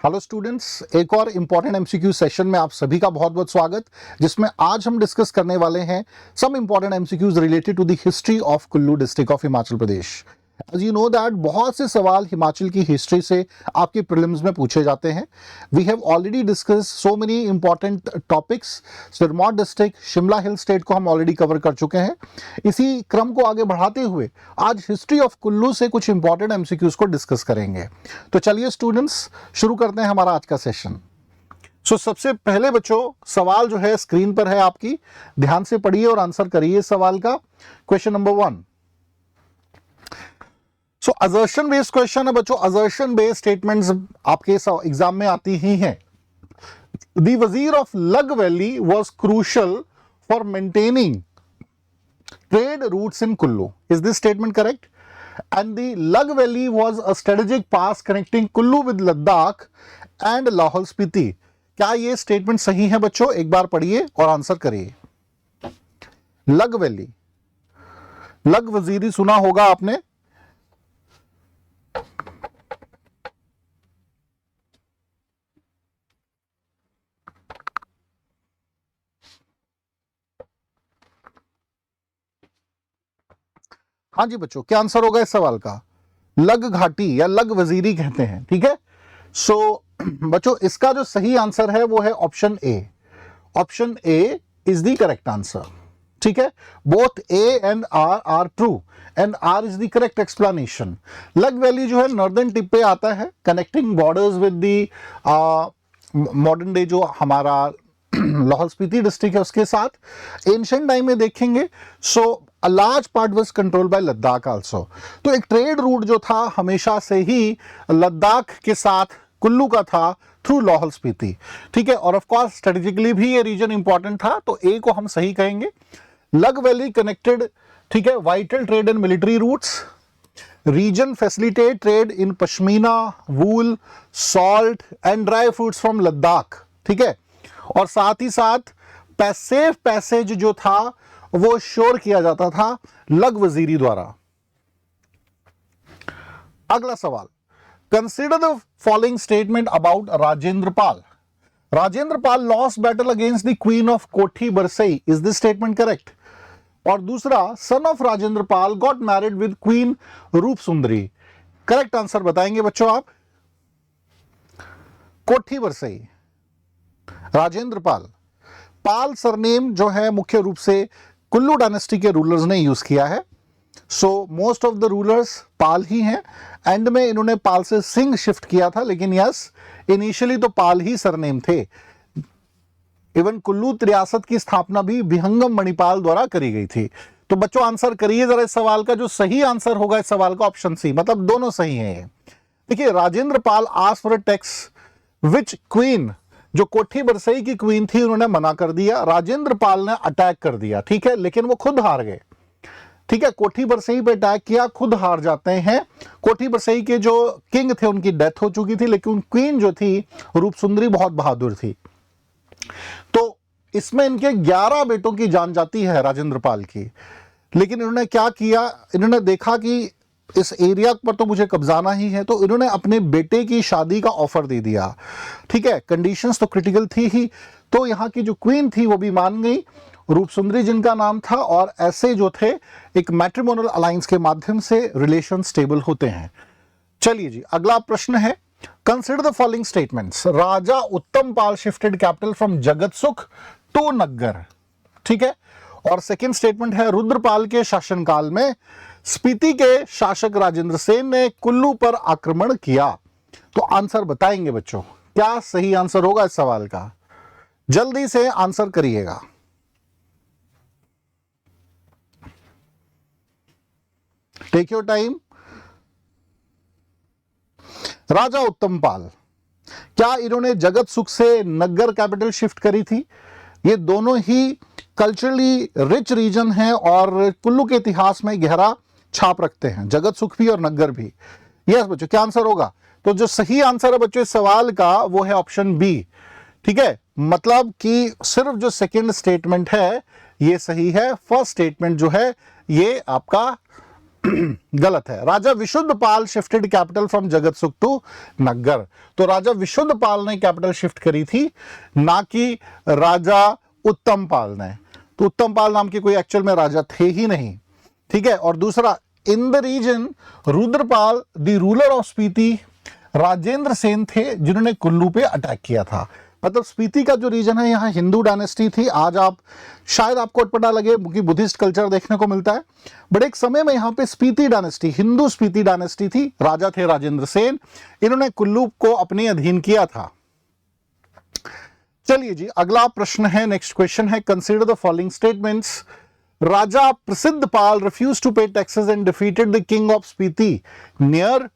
Hello students, एक और important MCQ session में आप सभी का बहुत बहुत स्वागत, जिसमें आज हम डिस्कस करने वाले हैं some important MCQs related to the history of Kullu district of Himachal Pradesh. As you know that बहुत से सवाल हिमाचल की हिस्ट्री से आपके प्रीलिम्स में पूछे जाते हैं। We have already discuss so many important topics. Sirmaur district, Shimla hill state को हम ऑलरेडी कवर कर चुके हैं। इसी क्रम को आगे बढ़ाते हुए आज हिस्ट्री ऑफ कुल्लू से कुछ इंपॉर्टेंट एमसीक्यूज को डिस्कस करेंगे। तो चलिए स्टूडेंट्स, शुरू करते हैं हमारा आज का सेशन। सबसे पहले बच्चों, सवाल जो है स्क्रीन पर है आपकी, ध्यान से पढ़िए और आंसर करिए इस सवाल का। Question number 1। Assertion based question है बच्चों। असर्शन बेस्ड स्टेटमेंट्स आपके एग्जाम में आती ही हैं। द वजीर ऑफ लग valley was crucial for maintaining trade roots in Kullu. Is this statement correct? And the Lug Valley was a strategic pass connecting Kullu with Ladakh and Lahaul Spiti. क्या ये स्टेटमेंट सही है बच्चों? एक बार पढ़िए और आंसर करिए। लग वैली, लग वजीरी सुना होगा आपने। हाँ जी बच्चों, क्या आंसर होगा इस सवाल का? लग घाटी या लग वजीरी कहते हैं, ठीक है। बच्चों, इसका जो सही आंसर है वो है option A. Option A is the correct answer, ठीक है। Both A and R are true and R is the correct explanation. Lug valley जो है नॉर्दर्न टिप पे आता है, connecting borders with the modern day जो हमारा लाहौल स्पीति डिस्ट्रिक्ट है उसके साथ। एंशिएंट टाइम में देखेंगे a large part was control by Ladakh also. तो एक ट्रेड रूट जो था हमेशा से ही लद्दाख के साथ कुल्लू का था थ्रू लाहौल स्पीति, ठीक है। और ऑफ कोर्स स्ट्रेटेजिकली भी ये रीजन इंपॉर्टेंट था, तो ए को हम सही कहेंगे। लग वैली कनेक्टेड, ठीक है, vital trade and military routes. Region facilitate trade in pashmina, wool, salt and dry fruits from Ladakh, ठीक है। और साथ ही साथ सेफ पैसेज जो था वो श्योर किया जाता था लग वजीरी द्वारा। अगला सवाल, consider the following statement about Rajendra Pal. Rajendra Pal lost battle against the queen of Kothi Barsai. Is this statement correct? और दूसरा, son of Rajendra Pal got married with queen Roop Sundari. Correct answer बताएंगे बच्चों आप। कोठी बरसई, राजेंद्र पाल। पाल सरनेम जो है मुख्य रूप से कुल्लू डायनेस्टी के रूलर्स ने यूज किया है। मोस्ट ऑफ द रूलर्स पाल ही हैं। एंड में इन्होंने पाल से सिंह शिफ्ट किया था, लेकिन यस, इनिशियली तो पाल ही सरनेम थे। इवन कुल्लू रियासत की स्थापना भी विहंगम मणिपाल द्वारा करी गई थी। तो बच्चों आंसर करिए जरा इस सवाल का। जो सही आंसर होगा इस सवाल का ऑप्शन सी, मतलब दोनों सही हैं। देखिए, Rajendra Pal asked for a tax which queen, जो कोठी बरसई की क्वीन थी, उन्होंने मना कर दिया। राजेंद्र पाल ने अटैक कर दिया, ठीक है, लेकिन वो खुद हार गए, ठीक है। कोठी बरसई पे अटैक किया, खुद हार जाते हैं। कोठी बरसई के जो किंग थे उनकी डेथ हो चुकी थी, लेकिन क्वीन जो थी रूप सुंदरी बहुत बहादुर थी। तो इसमें इनके 11 बेटों की जान जाती है राजेंद्र पाल की। लेकिन इन्होंने क्या किया, इन्होंने देखा कि इस एरिया पर तो मुझे कब्जाना ही है, तो इन्होंने अपने बेटे की शादी का ऑफर दे दिया, ठीक है। कंडीशंस तो क्रिटिकल थी ही, तो यहाँ की जो क्वीन थी वो भी मान गई, रूप सुंदरी जिनका नाम था। और ऐसे जो थे एक मैट्रिमोनियल अलायंस के माध्यम से रिलेशन स्टेबल होते हैं। चलिए जी, अगला प्रश्न है, consider the following statements. Raja Uttam Pal shifted capital from Jagatsukh to Naggar, ठीक है। और सेकेंड स्टेटमेंट है, रुद्रपाल के शासनकाल में स्पीति के शासक राजेंद्र सेन ने कुल्लू पर आक्रमण किया। तो आंसर बताएंगे बच्चों, क्या सही आंसर होगा इस सवाल का? जल्दी से आंसर करिएगा। Take your time. राजा उत्तम पाल, क्या इन्होंने जगत सुख से नग्गर कैपिटल शिफ्ट करी थी? ये दोनों ही कल्चरली रिच रीजन है और कुल्लू के इतिहास में गहरा छाप रखते हैं, जगत सुख भी और नग्गर भी। यस बच्चों, क्या आंसर होगा? तो जो सही आंसर है बच्चों इस सवाल का वो है ऑप्शन बी, ठीक है। मतलब कि सिर्फ जो सेकंड स्टेटमेंट है ये सही है, फर्स्ट स्टेटमेंट जो है ये आपका गलत है। Raja Vishuddhpal shifted capital from Jagatsukh to Naggar. तो राजा विशुद्धपाल ने कैपिटल शिफ्ट करी थी, ना कि राजा उत्तमपाल ने। तो उत्तमपाल नाम के कोई एक्चुअल में राजा थे ही नहीं, ठीक है। और दूसरा, in the region Rudrapal the ruler of Spiti Rajendra Sen थे जिन्होंने कुल्लू पे अटैक किया था। मतलब स्पीति का जो रीजन है यहाँ हिंदू डायनेस्टी थी। आज आप शायद आपको अटपटा लगे क्योंकि बुद्धिस्ट कल्चर देखने को मिलता है, बट एक समय में यहाँ पे स्पीति डायनेस्टी, हिंदू स्पीति डायनेस्टी थी। राजा थे राजेंद्र सेन, इन्होंने कुल्लू को अपने अधीन किया था। चलिए जी, अगला प्रश्न है, नेक्स्ट क्वेश्चन है, consider the following statements. Raja Prasiddh Pal refuse to pay taxes and defeated the king of Spiti near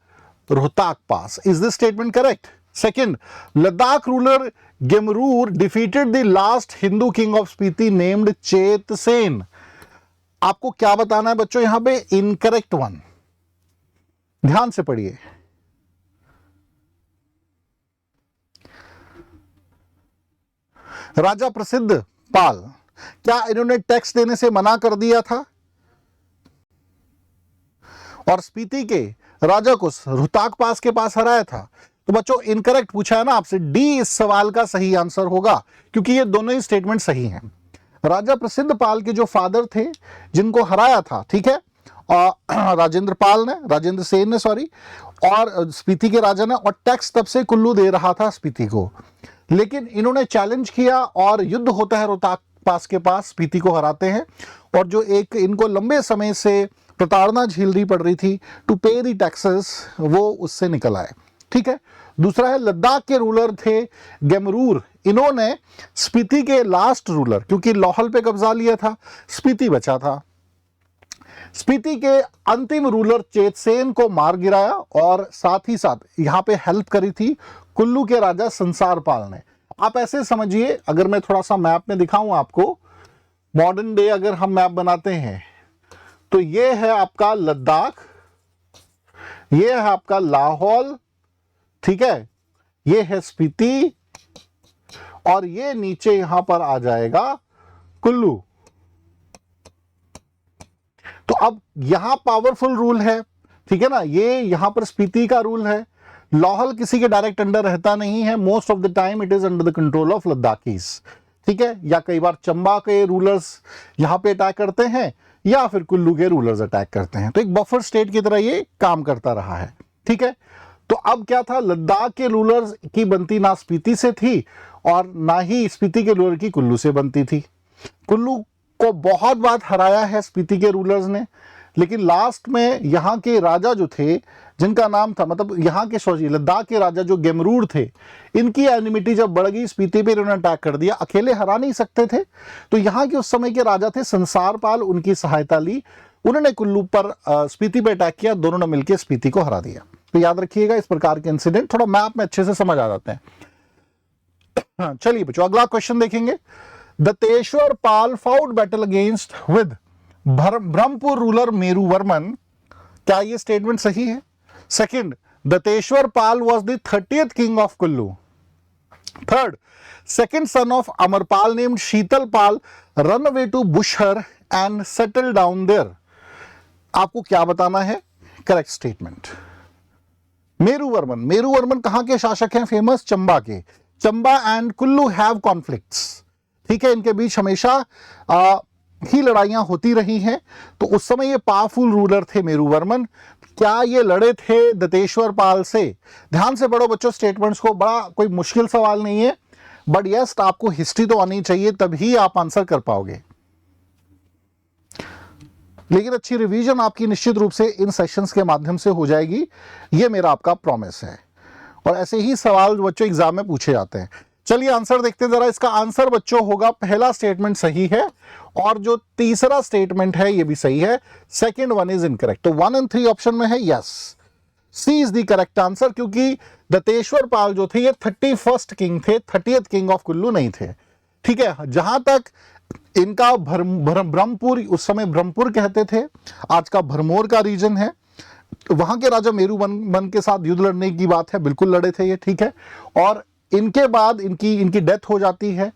Rohtang pass. Is this statement correct? Second, Ladakh ruler Gemrur defeated the last Hindu king of Spiti named Chetsen. आपको क्या बताना है बच्चों यहां पे? Incorrect one. ध्यान से पढ़िए। राजा प्रसिद्ध पाल, क्या इन्होंने टैक्स देने से मना कर दिया था और स्पीति के राजा को रोहताक पास के पास हराया था? तो बच्चों इनकरेक्ट पूछा है ना आपसे, डी इस सवाल का सही आंसर होगा, क्योंकि ये दोनों ही स्टेटमेंट सही हैं। राजा प्रसिद्ध पाल के जो फादर थे जिनको हराया था, ठीक है, राजेंद्र सेन ने, सॉरी, और स्पीति के राजा ने, और टैक्स तब से कुल्लू दे रहा था स्पीति को। लेकिन इन्होंने चैलेंज किया और युद्ध होता है रोहताक पास के पास, स्पीति को हराते हैं, और जो एक इनको लंबे समय से प्रताड़ना झेलनी पड़ रही थी टू पे दी टैक्सेस, वो उससे निकल आए, ठीक है। दूसरा है, लद्दाख के रूलर थे गेमरूर, इन्होंने स्पीति के लास्ट रूलर, क्योंकि लाहौल पे कब्जा लिया था, स्पीति बचा था, स्पीति के अंतिम रूलर चेतसेन को मार गिराया, और साथ ही साथ यहां पे हेल्प करी थी कुल्लू के राजा संसारपाल ने। आप ऐसे समझिए, अगर मैं थोड़ा सा मैप में दिखाऊं आपको, मॉडर्न डे अगर हम मैप बनाते हैं तो ये है आपका लद्दाख, ये है आपका लाहौल, ठीक है, ये है स्पीति, और ये नीचे यहां पर आ जाएगा कुल्लू। तो अब यहां पावरफुल रूल है, ठीक है ना, ये यहां पर स्पीति का रूल है। लाहौल किसी के डायरेक्ट अंडर रहता नहीं है, most of the time it is under the control of Ladakhis, ठीक है, या कई बार चंबा के रूलर्स यहां पे अटैक करते हैं, या फिर कुल्लू के रूलर्स अटैक करते हैं। तो एक बफर स्टेट की तरह ये काम करता रहा है, ठीक है। तो अब क्या था, लद्दाख के रूलर्स की बनती ना स्पीति से थी और ना ही स्पीति के रूलर की कुल्लू से बनती थी। कुल्लू को बहुत बार हराया है स्पीति के रूलर्स ने, लेकिन लास्ट में यहाँ के राजा जो थे, जिनका नाम था, मतलब यहाँ के सॉरी लद्दाख के राजा जो गेमरूर थे, इनकी एनिमिटी जब बढ़ गई, स्पीति पे इन्होंने अटैक कर दिया, अकेले हरा नहीं सकते थे, तो यहाँ के उस समय के राजा थे संसारपाल, उनकी सहायता ली, उन्होंने कुल्लू पर स्पीति पे अटैक किया, दोनों ने मिलकर स्पीति को हरा दिया। तो याद रखिएगा, इस प्रकार के इंसिडेंट थोड़ा मैप में अच्छे से समझ आ जाते हैं। चलिए बच्चों, अगला क्वेश्चन देखेंगे। Dateshwar Pal fought battle against with Brahmpur ruler Meruvarman. क्या ये स्टेटमेंट सही है? Second, Dateshwar Pal was the 30th king of Kullu. Third, second son of Amarpal named Sheetalpal run away to Bushahr and settle down there. आपको क्या बताना है? Correct statement. मेरुवर्मन कहां के शासक हैं? फेमस चंबा के। Chamba and Kullu have conflicts, ठीक है, इनके बीच हमेशा ही लड़ाइयां होती रही हैं। तो उस समय ये पावरफुल रूलर थे मेरुवर्मन। क्या ये लड़े थे दतेश्वर पाल से? ध्यान से पढ़ो बच्चों स्टेटमेंट्स को, बड़ा कोई मुश्किल सवाल नहीं है, बट यस आपको हिस्ट्री तो आनी चाहिए, तभी आप आंसर कर पाओगे। लेकिन अच्छी रिवीजन आपकी निश्चित रूप से इन सेशंस के माध्यम से हो जाएगी, ये मेरा आपका प्रॉमिस है। और ऐसे ही सवाल बच्चों एग्जाम में पूछे जाते हैं। चलिए आंसर देखते हैं जरा। इसका आंसर बच्चों होगा, पहला स्टेटमेंट सही है और जो तीसरा स्टेटमेंट है ये भी सही है, सेकंड वन इज इनकरेक्ट। तो 1 और 3 ऑप्शन में है yes, C is the correct answer, क्योंकि दतेश्वर पाल जो थे ये 31st किंग थे, 30th किंग ऑफ कुल्लू नहीं थे, ठीक है। जहां तक इनका ब्रह्मपुर, उस समय ब्रह्मपुर कहते थे, आज का भरमौर का रीजन है, वहां के राजा मेरुवर्मन के साथ युद्ध लड़ने की बात है, बिल्कुल लड़े थे ये, ठीक है। और इनके बाद इनकी डेथ हो जाती है,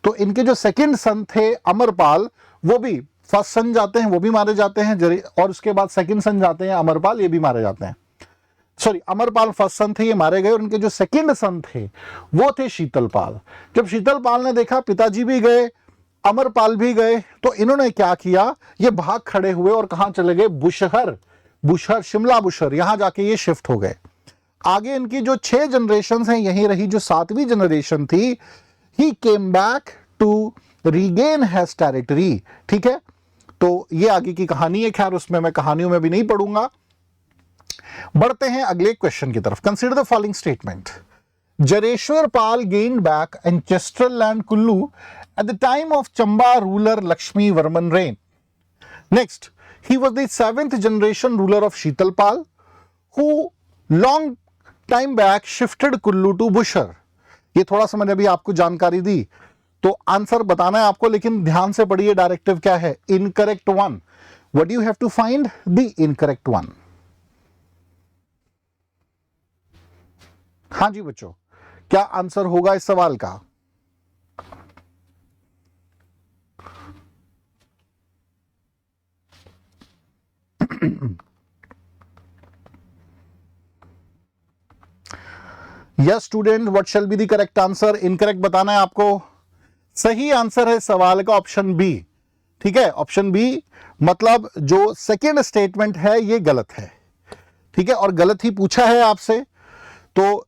तो इनके जो सेकंड सन थे अमरपाल, वो भी फर्स्ट सन जाते हैं वो भी मारे जाते हैं, और उसके बाद सेकंड सन जाते हैं अमरपाल, ये भी मारे जाते हैं। सॉरी, अमरपाल फर्स्ट सन थे, ये मारे गए, और उनके जो सेकंड सन थे वो थे शीतलपाल। जब शीतलपाल ने देखा पिताजी भी गए, अमरपाल भी गए, तो इन्होंने क्या किया, ये भाग खड़े हुए और कहां चले गए, बुशहर, बुशहर शिमला बुशहर, यहां जाके ये शिफ्ट हो गए। आगे इनकी जो 6 जनरेशन हैं यहीं रही। जो 7वीं जनरेशन थी, he came back to regain his territory. ठीक है, तो ये आगे की कहानी है, खैर उसमें मैं कहानियों में भी नहीं पढ़ूंगा। बढ़ते हैं अगले क्वेश्चन की तरफ। Consider the following statement. Jareshwar Pal gained back ancestral land Kullu at the time of Chamba ruler Lakshmi Varman reign. Next, he was the 7th generation ruler of Sheetalpal who long time back shifted Kullu to Bushar। ये थोड़ा सा मैंने अभी आपको जानकारी दी, तो answer बताना है आपको, लेकिन ध्यान से पढ़िए डायरेक्टिव क्या है, incorrect one. What you have to find the incorrect one. हाँ जी बच्चों, क्या आंसर होगा इस सवाल का? Yes student, what shall be the correct answer? Incorrect बताना है आपको। सही आंसर है सवाल का ऑप्शन बी। ठीक है, ऑप्शन बी, मतलब जो सेकेंड स्टेटमेंट है ये गलत है। ठीक है, और गलत ही पूछा है आपसे, तो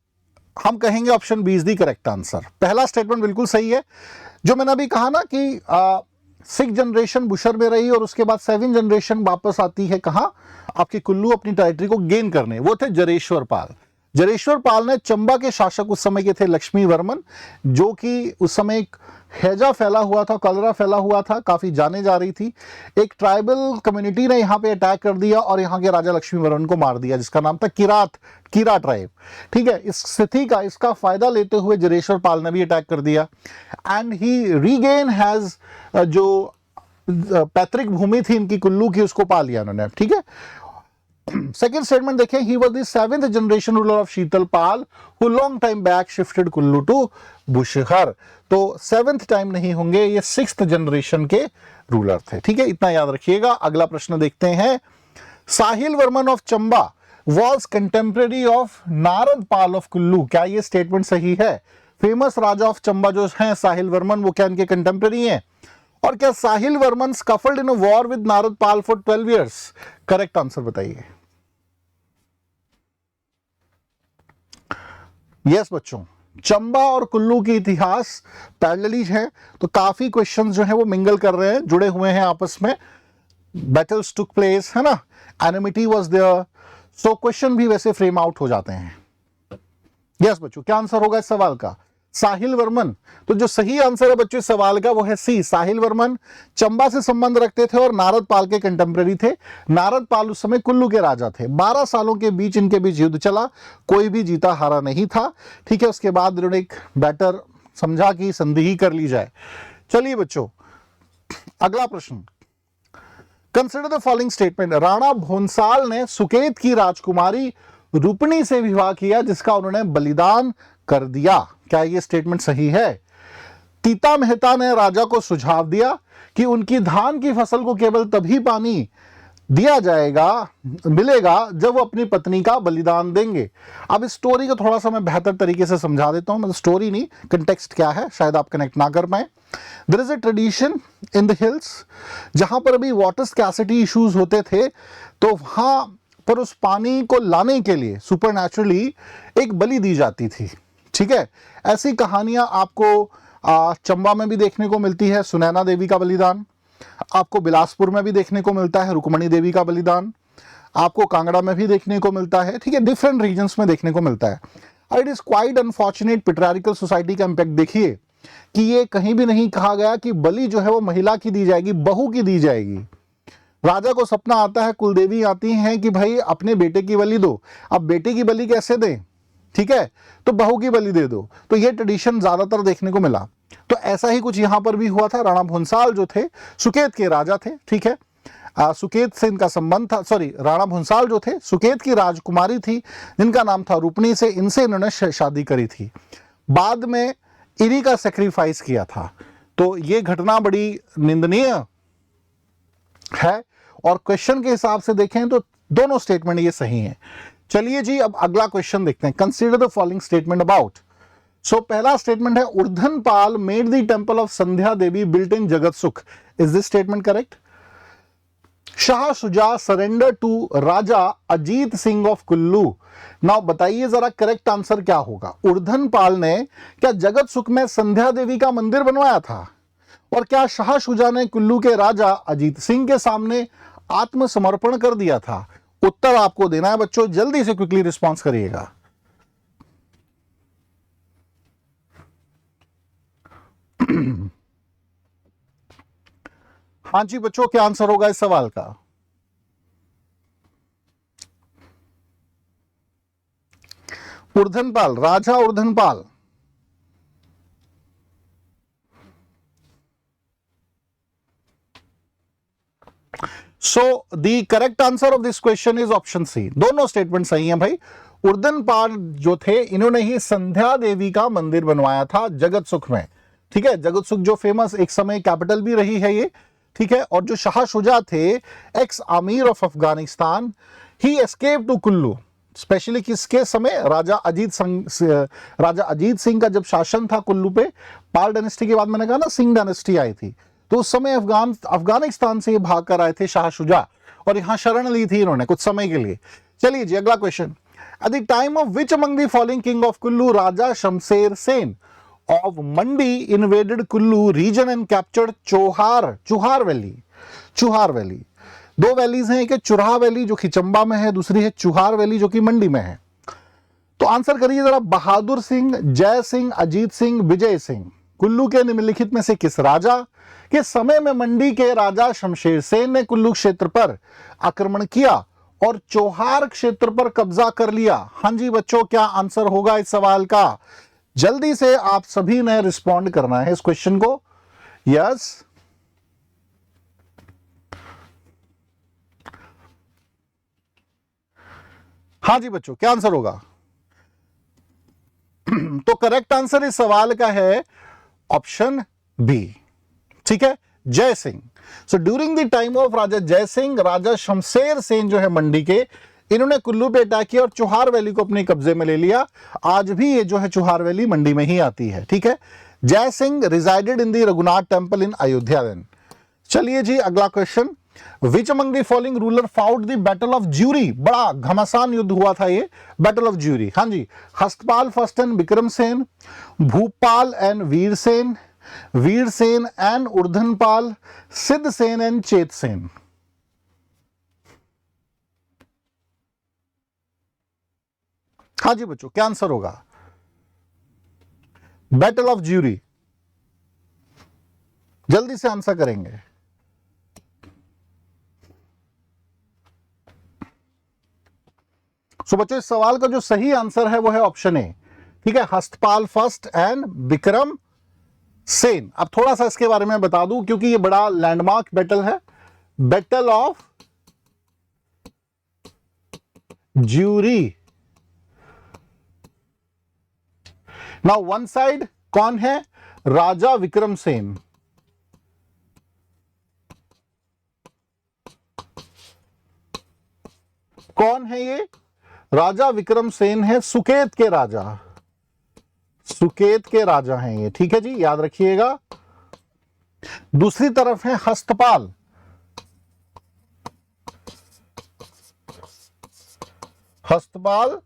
हम कहेंगे option B is the correct answer. पहला स्टेटमेंट बिल्कुल सही है। जो मैंने अभी कहा ना कि 6 जनरेशन बुशर में रही और उसके बाद 7 जनरेशन वापस आती है कहां, आपकी कुल्लू अपनी टेरिटरी को गेन करने, वो थे जरेश्वर पाल। जरेश्वर पाल ने चंबा के शासक उस समय के थे लक्ष्मी वर्मन, जो कि उस समय एक हैजा फैला हुआ था, कलरा फैला हुआ था, काफी जाने जा रही थी। एक ट्राइबल कम्युनिटी ने यहाँ पे अटैक कर दिया और यहाँ के राजा लक्ष्मी वर्मन को मार दिया, जिसका नाम था कीरा ट्राइब। ठीक है, इस स्थिति का, इसका फायदा लेते हुए जरेश्वर पाल ने भी अटैक कर दिया एंड ही रीगेन हैज, जो पैतृक भूमि थी इनकी कुल्लू की, उसको पा लिया उन्होंने। ठीक है, सेकेंड स्टेटमेंट देखें, he was the 7th generation ruler of Sheetalpal who long time back shifted Kullu to Bushahr. तो 7th टाइम नहीं होंगे, ये 6th जनरेशन के रूलर थे। ठीक है, इतना याद रखिएगा। अगला प्रश्न देखते हैं। Sahil Varman of Chamba was contemporary of Narad Pal of Kullu. क्या ये स्टेटमेंट सही है? फेमस राजा ऑफ चंबा जो हैं साहिल वर्मन, वो क्या इनके कंटेम्पररी हैं? और क्या Sahil Varman scuffled in a war with Narad Pal for 12 years? Correct answer बताइए। यस बच्चों, चंबा और कुल्लू की इतिहास पैरेलली है, तो काफी क्वेश्चंस जो है वो मिंगल कर रहे हैं, जुड़े हुए हैं आपस में। बैटल्स टुक प्लेस, है ना, amenity was there, so question भी वैसे फ्रेम आउट हो जाते हैं। यस बच्चों, क्या आंसर होगा इस सवाल का? साहिल वर्मन। तो जो सही आंसर है बच्चों इस सवाल का वो है सी, साहिल वर्मन चंबा से संबंध रखते थे और नारद पाल के कंटेम्पररी थे। नारद पाल उस समय कुल्लू के राजा थे। 12 सालों के बीच इनके बीच युद्ध चला, कोई भी जीता हारा नहीं था। ठीक है, उसके बाद इन्होंने एक बेटर समझा कि संधि ही कर ली जाए। चलिए बच्चों, अगला प्रश्न। Consider the following statement. Rana Bhonsal ने सुकेत की राजकुमारी रूपणी से विवाह किया, जिसका उन्होंने बलिदान कर दिया। क्या ये स्टेटमेंट सही है? तीता मेहता ने राजा को सुझाव दिया कि उनकी धान की फसल को केवल तभी पानी दिया जाएगा, मिलेगा, जब वो अपनी पत्नी का बलिदान देंगे। अब इस स्टोरी को थोड़ा सा मैं बेहतर तरीके से समझा देता हूं, मतलब स्टोरी नहीं, कंटेक्स्ट क्या है, शायद आप कनेक्ट ना कर पाए। There is a tradition in the hills, जहां पर अभी वाटर स्कैसिटी इश्यूज होते थे, तो वहां पर उस पानी को लाने के लिए सुपरनैचुरली एक बलि दी जाती थी। ठीक है, ऐसी कहानियां आपको चंबा में भी देखने को मिलती है, सुनैना देवी का बलिदान। आपको बिलासपुर में भी देखने को मिलता है, रुक्मणी देवी का बलिदान। आपको कांगड़ा में भी देखने को मिलता है। ठीक है, डिफरेंट रीजन्स में देखने को मिलता है। It is quite unfortunate, patriarchal society का इंपैक्ट देखिए कि ये कहीं भी नहीं कहा गया कि बलि जो है वो महिला की दी जाएगी, बहू की दी जाएगी। राजा को सपना आता है, कुलदेवी आती हैं कि भाई अपने बेटे की बलि दो। अब बेटे की बलि कैसे दें? ठीक है, तो बहू की बलि दे दो। तो ये ट्रेडिशन ज्यादातर देखने को मिला। तो ऐसा ही कुछ यहां पर भी हुआ था। राणा भोंसाल जो थे सुकेत के राजा थे। ठीक है, सुकेत से इनका संबंध था, सॉरी, राणा भोंसाल जो थे सुकेत की राजकुमारी थी जिनका नाम था रूपणी से, इनसे इन्होंने शादी करी थी। बाद में इन्हीं का सेक्रीफाइस किया था। तो ये घटना बड़ी निंदनीय है, और क्वेश्चन के हिसाब से देखें तो दोनों स्टेटमेंट ये सही हैं। चलिए जी, अब अगला क्वेश्चन देखते हैं। Consider the following statement about. So पहला स्टेटमेंट है Urdhanpal made the temple of Sandhya Devi built in Jagatsukh. Is this statement correct? Shah Shuja surrender to Raja Ajit Singh of Kullu. Now बताइए जरा करेक्ट आंसर क्या होगा। उर्धनपाल ने क्या जगतसुख में संध्या देवी का मंदिर बनवाया था? और क्या शाह शुजा ने कुल्लू के राजा अजीत सिंह के सामने आत्मसमर्पण कर दिया था? उत्तर आपको देना है बच्चों, जल्दी से क्विकली रिस्पॉन्स करिएगा। हाँ जी बच्चों, क्या आंसर होगा इस सवाल का? Urdhanpal, Raja Urdhanpal. So the correct answer of this question is option C. दोनों स्टेटमेंट सही हैं भाई। उर्धनपाल जो थे, इन्होंने ही संध्या देवी का मंदिर बनवाया था जगतसुख में। ठीक है, जगतसुख जो फेमस एक समय कैपिटल भी रही है ये। ठीक है, और जो शाह शुजा थे, ex amir of Afghanistan, he escape to Kullu. Specially किसके समय? राजा अजीत सिंह का जब शासन था कुल्लू पे। पाल डायनेस्टी के बाद मैंने कहा ना सिंह डायनेस्टी आई थी, तो उस समय अफगानिस्तान से भाग कर आए थे शाह शुजा, और यहां शरण ली थी इन्होंने कुछ समय के लिए। चलिए जी, अगला question. At the time of which among the following king of Kullu Raja Shamsher Sen of Mandi invaded Kullu region and captured Chuhar valley. Chuhar valley, दो वैलीज हैं, एक है चुराह वैली जो कि चंबा में है, दूसरी है चुहार वैली जो कि मंडी में है। तो आंसर करिए जरा। बहादुर सिंह, जय सिंह, अजीत सिंह, विजय सिंह, कुल्लू के निम्नलिखित में से किस राजा के समय में मंडी के राजा शमशेर सेन ने कुल्लू क्षेत्र पर आक्रमण किया और चौहार क्षेत्र पर कब्जा कर लिया? हाँ जी बच्चों, क्या आंसर होगा इस सवाल का? जल्दी से आप सभी ने रिस्पॉन्ड करना है इस क्वेश्चन को। यस, हाँ जी बच्चों, क्या आंसर होगा? तो करेक्ट आंसर इस सवाल का है ऑप्शन बी। ठीक है, Jai Singh. So during the time of Raja Jai Singh, राजा शमशेर सेन जो है मंडी के, इन्होंने कुल्लू पे अटैक किया और चुहार वैली को अपने कब्जे में ले लिया। आज भी ये जो है चुहार वैली मंडी में ही आती है। ठीक है, Jai Singh resided in the Raghunath temple in Ayodhya then. चलिए जी, अगला question. Which among the following ruler fought the battle of Juri. बड़ा घमासान युद्ध हुआ था ये, बैटल ऑफ ज्यूरी। हाँ जी, Hastpal first and Vikram Sen, Bhupal and Veersen, Veersen and Urdhanpal, Siddh Sen and चेतसेन। हाँ जी बच्चों, क्या आंसर होगा? बैटल ऑफ ज्यूरी, जल्दी से आंसर करेंगे। सो बच्चों, इस सवाल का जो सही आंसर है वो है ऑप्शन ए। ठीक है, हस्तपाल फर्स्ट एंड विक्रम सेन। अब थोड़ा सा इसके बारे में बता दूं क्योंकि ये बड़ा लैंडमार्क बैटल है, battle of jury. Now one side कौन है? राजा विक्रम सेन। कौन है ये? राजा विक्रम सेन है, सुकेत के राजा। सुकेत के राजा हैं ये। ठीक है जी, याद रखिएगा। दूसरी तरफ है हस्तपाल। हस्तपाल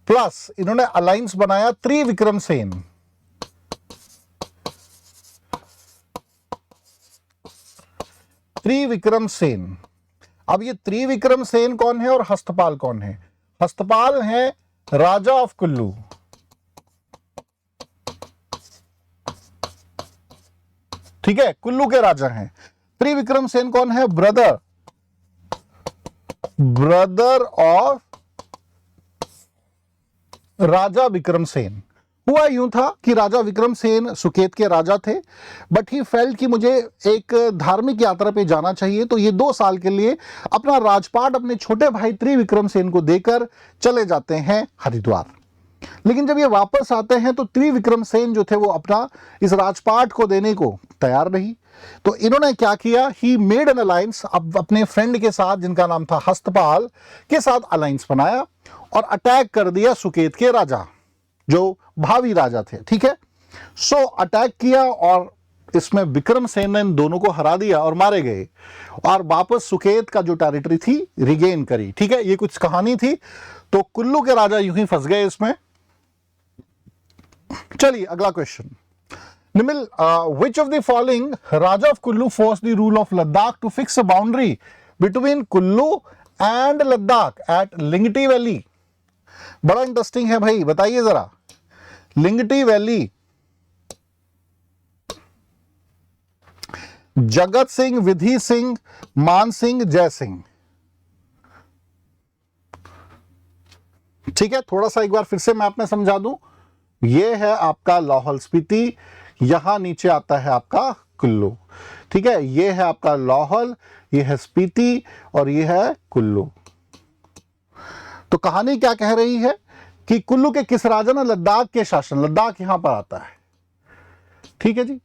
प्लस इन्होंने अलायंस बनाया त्रिविक्रम सेन। त्रिविक्रम सेन। अब ये त्रिविक्रम सेन कौन है और हस्तपाल कौन है? हस्तपाल है राजा ऑफ कुल्लू। ठीक है, कुल्लू के राजा हैं। त्रिविक्रम सेन कौन है? ब्रदर ऑफ राजा विक्रम सेन। हुआ यूं था कि राजा विक्रम सेन सुकेत के राजा थे, बट ही फेल्ट कि मुझे एक धार्मिक यात्रा पे जाना चाहिए, तो ये 2 साल के लिए अपना राजपाट अपने छोटे भाई त्रिविक्रम सेन को देकर चले जाते हैं हरिद्वार। लेकिन जब ये वापस आते हैं तो त्रिविक्रम सेन जो थे वो अपना इस राजपाट को देने को तैयार नहीं। तो इन्होंने क्या किया, ही मेड एन अलायंस, अब अपने फ्रेंड के साथ जिनका नाम था हस्तपाल के साथ अलायंस बनाया और अटैक कर दिया सुकेत के राजा जो भावी राजा थे। ठीक है, सो अटैक किया और इसमें विक्रम सेन ने इन दोनों को हरा दिया और मारे गए और वापस सुकेत का जो टेरिटरी थी रिगेन करी। ठीक है, ये कुछ कहानी थी। तो कुल्लू के राजा यूं ही फंस गए इसमें। चलिए अगला क्वेश्चन, निमिल which of the following raja of Kullu force the rule of Ladakh to fix a boundary between Kullu and Ladakh at Lingti valley. बड़ा इंटरेस्टिंग है भाई, बताइए जरा। लिंगटी वैली, जगत सिंह, विधि सिंह, मान सिंह, जय सिंह। ठीक है, थोड़ा सा एक बार फिर से मैप में समझा दूं। ये है आपका लाहौल स्पीति, यहां नीचे आता है आपका कुल्लू। ठीक है, ये है आपका लाहौल, ये है स्पीति और ये है कुल्लू। तो कहानी क्या कह रही है कि कुल्लू के किस राजा ने लद्दाख के शासन, लद्दाख यहां पर आता है। ठीक है जी,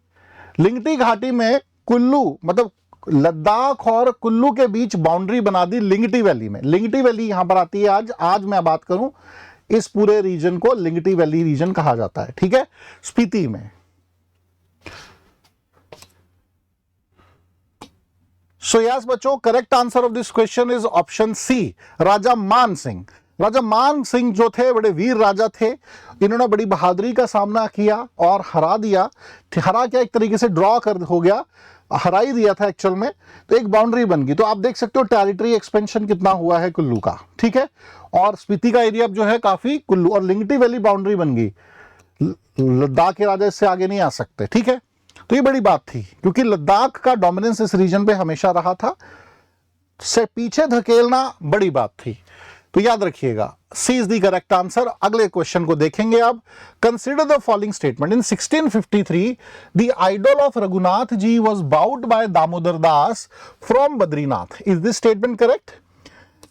लिंगटी घाटी में कुल्लू मतलब लद्दाख और कुल्लू के बीच बाउंड्री बना दी लिंगटी वैली में। लिंगटी वैली यहां पर आती है। आज मैं बात करूं, इस पूरे रीजन को लिंगटी वैली रीजन कहा जाता है। ठीक है, स्पीति में। सो यस बच्चों, correct answer of this question is option C, Raja Man Singh. राजा मान सिंह जो थे बड़े वीर राजा थे, इन्होंने बड़ी बहादुरी का सामना किया और हरा दिया। हरा क्या, एक तरीके से ड्रॉ कर हो गया, हरा ही दिया था एक्चुअल में। तो एक बाउंड्री बन गई। तो आप देख सकते हो टेरिटरी एक्सपेंशन कितना हुआ है कुल्लू का। ठीक है, और स्पीति का एरिया जो है काफी कुल्लू, और लिंगटी वैली बाउंड्री बन गई। लद्दाख के राजा इससे आगे नहीं आ सकते। ठीक है, तो ये बड़ी बात थी क्योंकि लद्दाख का डोमिनेंस इस रीजन पे हमेशा रहा था, से पीछे धकेलना बड़ी बात थी। तो याद रखिएगा, C is the correct answer. अगले क्वेश्चन को देखेंगे अब। Consider the following statement. In 1653 the idol of Raghunath ji was brought by Damodar Das from Badrinath. Is this statement correct?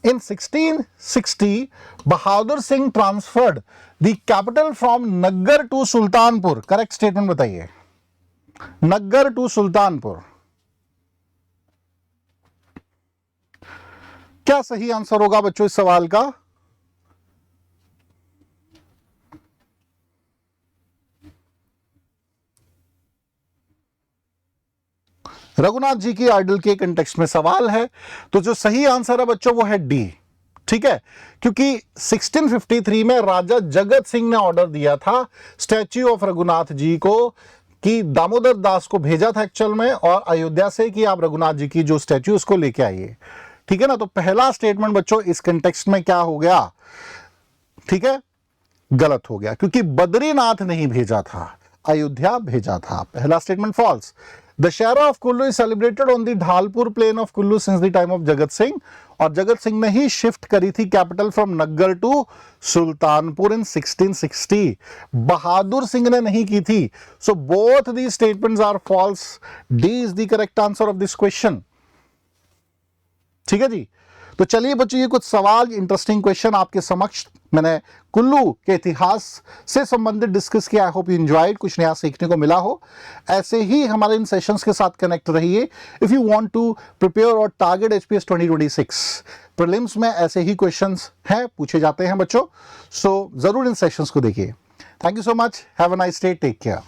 In 1660, Bahadur Singh transferred the capital from Naggar to Sultanpur. Correct statement बताइए। नग्गर टू सुल्तानपुर, क्या सही answer होगा बच्चों इस सवाल का? रघुनाथ जी की आइडल के कंटेक्स्ट में सवाल है, तो जो सही आंसर है बच्चों वो है डी। ठीक है, क्योंकि 1653 में राजा जगत सिंह ने ऑर्डर दिया था स्टैच्यू ऑफ रघुनाथ जी को, कि दामोदर दास को भेजा था एक्चुअल में और अयोध्या से कि आप रघुनाथ जी की जो स्टैच्यू उसको लेके आइए। ठीक है ना, तो पहला स्टेटमेंट बच्चों इस कंटेक्स्ट में क्या हो गया? ठीक है, गलत हो गया, क्योंकि बद्रीनाथ नहीं भेजा था, अयोध्या भेजा था। पहला statement false. Dussehra of Kullu is celebrated on the Dhalpur plain of Kullu since the time of Jagat Singh, और जगत सिंह ने ही शिफ्ट करी थी capital from Naggar to Sultanpur in 1660। Bahadur Singh ने नहीं की थी। So both the statements are false. D is the correct answer of this question. ठीक है जी, तो चलिए बच्चों, ये कुछ सवाल, इंटरेस्टिंग क्वेश्चन आपके समक्ष मैंने कुल्लू के इतिहास से संबंधित डिस्कस किया। आई होप यू एंजॉयड, कुछ नया सीखने को मिला हो। ऐसे ही हमारे इन सेशंस के साथ कनेक्ट रहिए। If you want to prepare और टारगेट HPS 2026 प्रीलिम्स में ऐसे ही क्वेश्चंस हैं, पूछे जाते हैं बच्चों। सो जरूर इन सेशंस को देखिए। Thank you so much, have a nice day, take care.